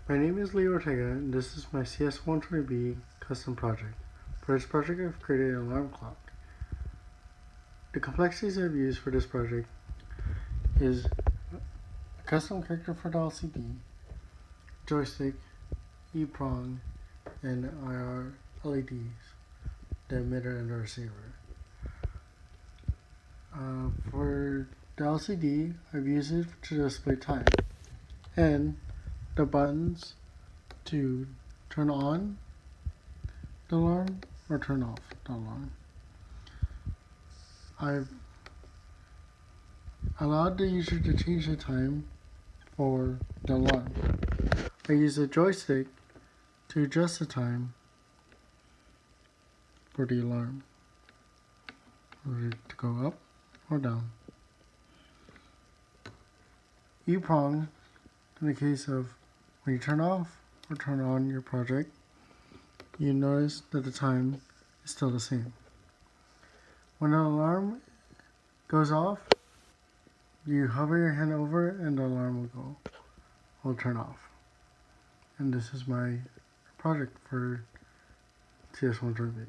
My name is Ortega, and this is my CS120B custom project. For this project, I've created an alarm clock. The complexities I've used for this project is a custom character for the LCD, joystick, E-prong, and IR LEDs, the emitter and the receiver. For the LCD, I've used it to display time, and the buttons to turn on the alarm or turn off the alarm. I've allowed the user to change the time for the alarm. I use the joystick to adjust the time for the alarm, whether to go up or down. E-prong in the case of when you turn off or turn on your project, you notice that the time is still the same. When the alarm goes off, you hover your hand over it and the alarm will turn off. And this is my project for CS120B.